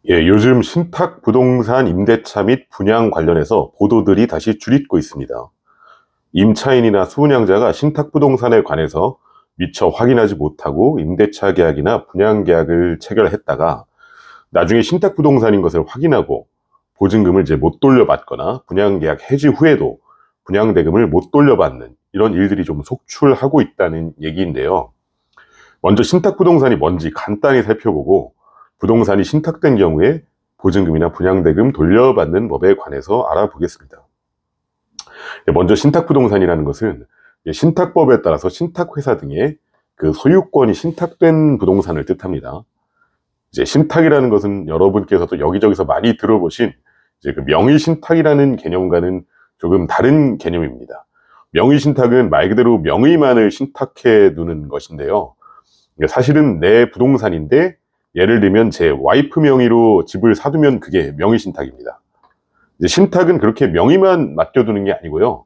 예, 요즘 신탁 부동산 임대차 및 분양 관련해서 보도들이 다시 줄잇고 있습니다. 임차인이나 수분양자가 신탁 부동산에 관해서 미처 확인하지 못하고 임대차 계약이나 분양 계약을 체결했다가 나중에 신탁 부동산인 것을 확인하고 보증금을 이제 못 돌려받거나 분양 계약 해지 후에도 분양 대금을 못 돌려받는 이런 일들이 좀 속출하고 있다는 얘기인데요. 먼저 신탁 부동산이 뭔지 간단히 살펴보고 부동산이 신탁된 경우에 보증금이나 분양대금 돌려받는 법에 관해서 알아보겠습니다. 먼저 신탁 부동산이라는 것은 신탁법에 따라서 신탁회사 등의 그 소유권이 신탁된 부동산을 뜻합니다. 이제 신탁이라는 것은 여러분께서도 여기저기서 많이 들어보신 이제 그 명의신탁이라는 개념과는 조금 다른 개념입니다. 명의신탁은 말 그대로 명의만을 신탁해 두는 것인데요. 사실은 내 부동산인데 예를 들면 제 와이프 명의로 집을 사두면 그게 명의신탁입니다. 이제 신탁은 그렇게 명의만 맡겨두는 게 아니고요.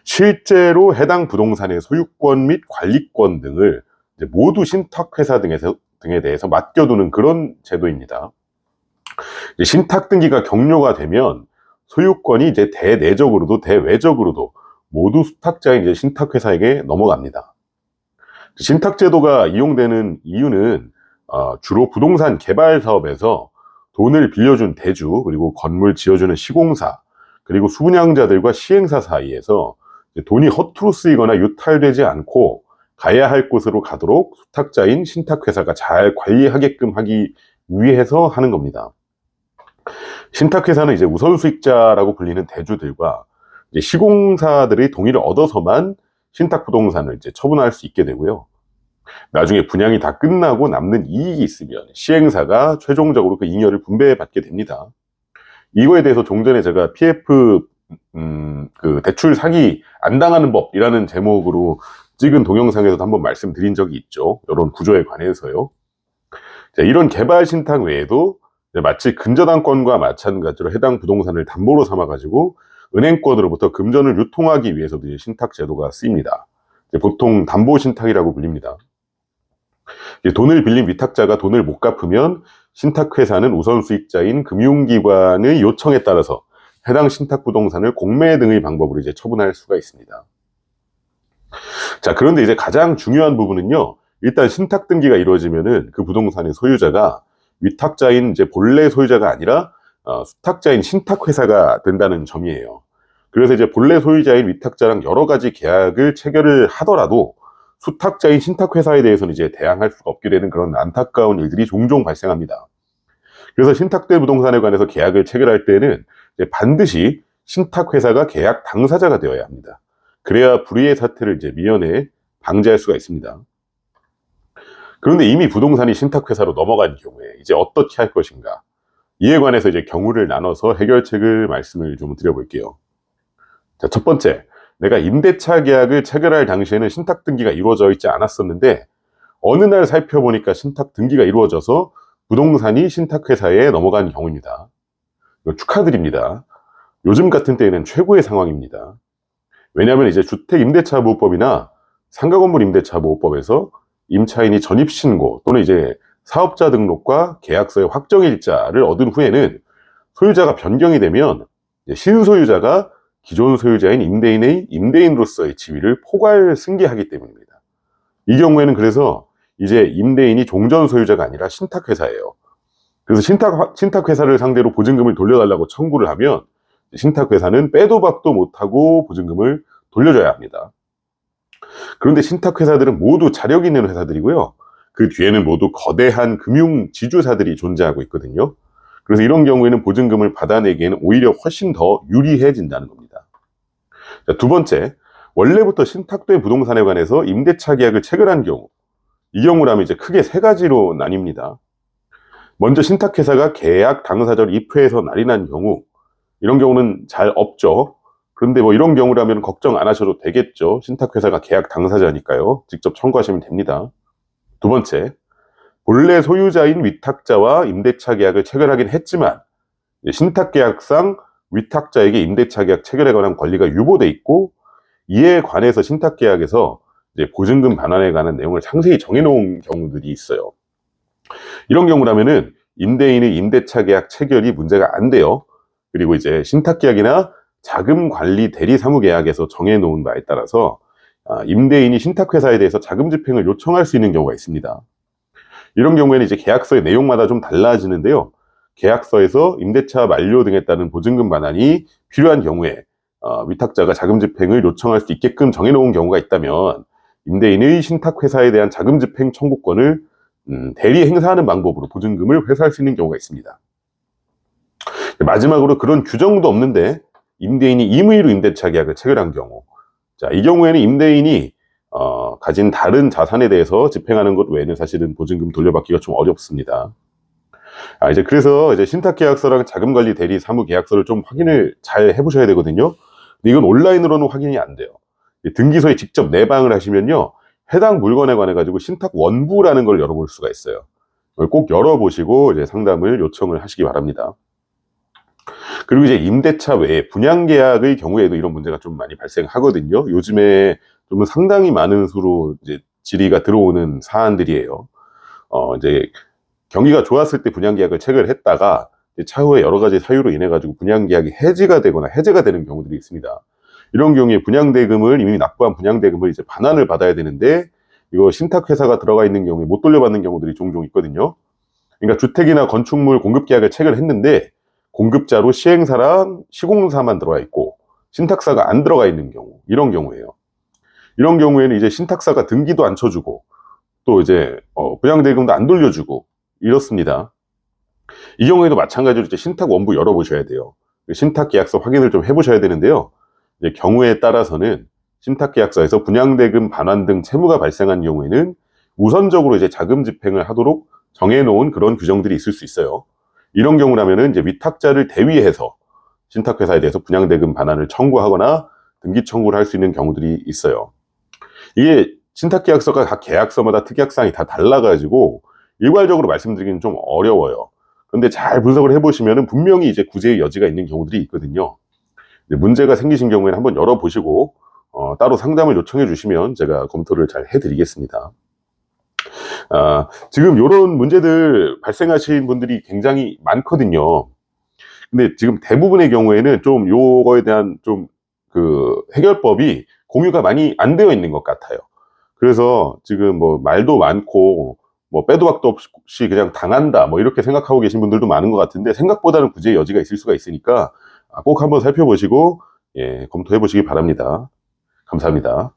실제로 해당 부동산의 소유권 및 관리권 등을 이제 모두 신탁회사 등에 대해서 맡겨두는 그런 제도입니다. 이제 신탁 등기가 격료가 되면 소유권이 이제 대내적으로도 대외적으로도 모두 수탁자인 이제 신탁회사에게 넘어갑니다. 신탁제도가 이용되는 이유는 주로 부동산 개발 사업에서 돈을 빌려준 대주, 그리고 건물 지어주는 시공사, 그리고 수분양자들과 시행사 사이에서 돈이 허투루 쓰이거나 유탈되지 않고 가야 할 곳으로 가도록 수탁자인 신탁회사가 잘 관리하게끔 하기 위해서 하는 겁니다. 신탁회사는 이제 우선수익자라고 불리는 대주들과 이제 시공사들의 동의를 얻어서만 신탁부동산을 이제 처분할 수 있게 되고요. 나중에 분양이 다 끝나고 남는 이익이 있으면 시행사가 최종적으로 그 잉여를 분배받게 됩니다. 이거에 대해서 종전에 제가 PF 그 대출 사기 안 당하는 법이라는 제목으로 찍은 동영상에서도 한번 말씀드린 적이 있죠. 이런 구조에 관해서요. 자, 이런 개발 신탁 외에도 마치 근저당권과 마찬가지로 해당 부동산을 담보로 삼아가지고 은행권으로부터 금전을 유통하기 위해서도 신탁 제도가 쓰입니다. 보통 담보 신탁이라고 불립니다. 돈을 빌린 위탁자가 돈을 못 갚으면 신탁회사는 우선수익자인 금융기관의 요청에 따라서 해당 신탁부동산을 공매 등의 방법으로 이제 처분할 수가 있습니다. 자, 그런데 이제 가장 중요한 부분은요, 일단 신탁 등기가 이루어지면은 그 부동산의 소유자가 위탁자인 이제 본래 소유자가 아니라 수탁자인 신탁회사가 된다는 점이에요. 그래서 이제 본래 소유자인 위탁자랑 여러 가지 계약을 체결을 하더라도 수탁자인 신탁회사에 대해서는 이제 대항할 수가 없게 되는 그런 안타까운 일들이 종종 발생합니다. 그래서 신탁된 부동산에 관해서 계약을 체결할 때는 반드시 신탁회사가 계약 당사자가 되어야 합니다. 그래야 불의의 사태를 이제 미연에 방지할 수가 있습니다. 그런데 이미 부동산이 신탁회사로 넘어간 경우에 이제 어떻게 할 것인가? 이에 관해서 이제 경우를 나눠서 해결책을 말씀을 좀 드려볼게요. 자, 첫 번째, 내가 임대차 계약을 체결할 당시에는 신탁 등기가 이루어져 있지 않았었는데 어느 날 살펴보니까 신탁 등기가 이루어져서 부동산이 신탁회사에 넘어간 경우입니다. 축하드립니다. 요즘 같은 때에는 최고의 상황입니다. 왜냐하면 이제 주택임대차보호법이나 상가건물 임대차보호법에서 임차인이 전입신고 또는 이제 사업자 등록과 계약서의 확정일자를 얻은 후에는 소유자가 변경이 되면 신소유자가 기존 소유자인 임대인의 임대인으로서의 지위를 포괄 승계하기 때문입니다. 이 경우에는 그래서 이제 임대인이 종전 소유자가 아니라 신탁회사예요. 그래서 신탁회사를 상대로 보증금을 돌려달라고 청구를 하면 신탁회사는 빼도 박도 못하고 보증금을 돌려줘야 합니다. 그런데 신탁회사들은 모두 자력 있는 회사들이고요. 그 뒤에는 모두 거대한 금융 지주사들이 존재하고 있거든요. 그래서 이런 경우에는 보증금을 받아내기에는 오히려 훨씬 더 유리해진다는 겁니다. 자, 두 번째, 원래부터 신탁된 부동산에 관해서 임대차 계약을 체결한 경우, 이 경우라면 이제 크게 세 가지로 나뉩니다. 먼저 신탁회사가 계약 당사자를 입회해서 날인한 경우, 이런 경우는 잘 없죠. 그런데 뭐 이런 경우라면 걱정 안 하셔도 되겠죠. 신탁회사가 계약 당사자니까요. 직접 청구하시면 됩니다. 두 번째, 본래 소유자인 위탁자와 임대차 계약을 체결하긴 했지만 신탁계약상 위탁자에게 임대차 계약 체결에 관한 권리가 유보돼 있고 이에 관해서 신탁계약에서 이제 보증금 반환에 관한 내용을 상세히 정해놓은 경우들이 있어요. 이런 경우라면은 임대인의 임대차 계약 체결이 문제가 안 돼요. 그리고 이제 신탁계약이나 자금관리 대리사무계약에서 정해놓은 바에 따라서 임대인이 신탁회사에 대해서 자금 집행을 요청할 수 있는 경우가 있습니다. 이런 경우에는 이제 계약서의 내용마다 좀 달라지는데요. 계약서에서 임대차 만료 등에 따른 보증금 반환이 필요한 경우에 위탁자가 자금 집행을 요청할 수 있게끔 정해놓은 경우가 있다면 임대인의 신탁회사에 대한 자금 집행 청구권을 대리 행사하는 방법으로 보증금을 회수할 수 있는 경우가 있습니다. 마지막으로 그런 규정도 없는데 임대인이 임의로 임대차 계약을 체결한 경우, 자, 이 경우에는 임대인이 가진 다른 자산에 대해서 집행하는 것 외에는 사실은 보증금 돌려받기가 좀 어렵습니다. 이제 그래서 이제 신탁계약서랑 자금관리 대리 사무계약서를 좀 확인을 잘 해보셔야 되거든요. 근데 이건 온라인으로는 확인이 안 돼요. 등기소에 직접 내방을 하시면요, 해당 물건에 관해 가지고 신탁 원부라는 걸 열어볼 수가 있어요. 꼭 열어보시고 이제 상담을 요청을 하시기 바랍니다. 그리고 이제 임대차 외에 분양계약의 경우에도 이런 문제가 좀 많이 발생하거든요. 요즘에 좀 상당히 많은 수로 이제 질의가 들어오는 사안들이에요. 이제 경기가 좋았을 때 분양계약을 체결했다가 차후에 여러 가지 사유로 인해 가지고 분양계약이 해지가 되거나 해제가 되는 경우들이 있습니다. 이런 경우에 분양대금을 이미 납부한 분양대금을 이제 반환을 받아야 되는데 이거 신탁회사가 들어가 있는 경우에 못 돌려받는 경우들이 종종 있거든요. 그러니까 주택이나 건축물 공급계약을 체결했는데 공급자로 시행사랑 시공사만 들어와 있고 신탁사가 안 들어가 있는 경우, 이런 경우예요. 이런 경우에는 이제 신탁사가 등기도 안 쳐주고 또 이제 분양대금도 안 돌려주고 이렇습니다. 이 경우에도 마찬가지로 이제 신탁 원부 열어보셔야 돼요. 신탁계약서 확인을 좀 해보셔야 되는데요. 이제 경우에 따라서는 신탁계약서에서 분양대금 반환 등 채무가 발생한 경우에는 우선적으로 이제 자금 집행을 하도록 정해놓은 그런 규정들이 있을 수 있어요. 이런 경우라면은 이제 위탁자를 대위해서 신탁회사에 대해서 분양대금 반환을 청구하거나 등기 청구를 할 수 있는 경우들이 있어요. 이게 신탁계약서가 각 계약서마다 특약사항이 다 달라가지고 일괄적으로 말씀드리기는 좀 어려워요. 그런데 잘 분석을 해보시면은 분명히 이제 구제의 여지가 있는 경우들이 있거든요. 문제가 생기신 경우에는 한번 열어보시고 따로 상담을 요청해 주시면 제가 검토를 잘 해드리겠습니다. 지금 이런 문제들 발생하신 분들이 굉장히 많거든요. 근데 지금 대부분의 경우에는 좀 요거에 대한 좀 그 해결법이 공유가 많이 안 되어 있는 것 같아요. 그래서 지금 뭐 말도 많고 뭐 빼도 박도 없이 그냥 당한다 뭐 이렇게 생각하고 계신 분들도 많은 것 같은데 생각보다는 구제의 여지가 있을 수가 있으니까 꼭 한번 살펴보시고 검토해 보시기 바랍니다. 감사합니다.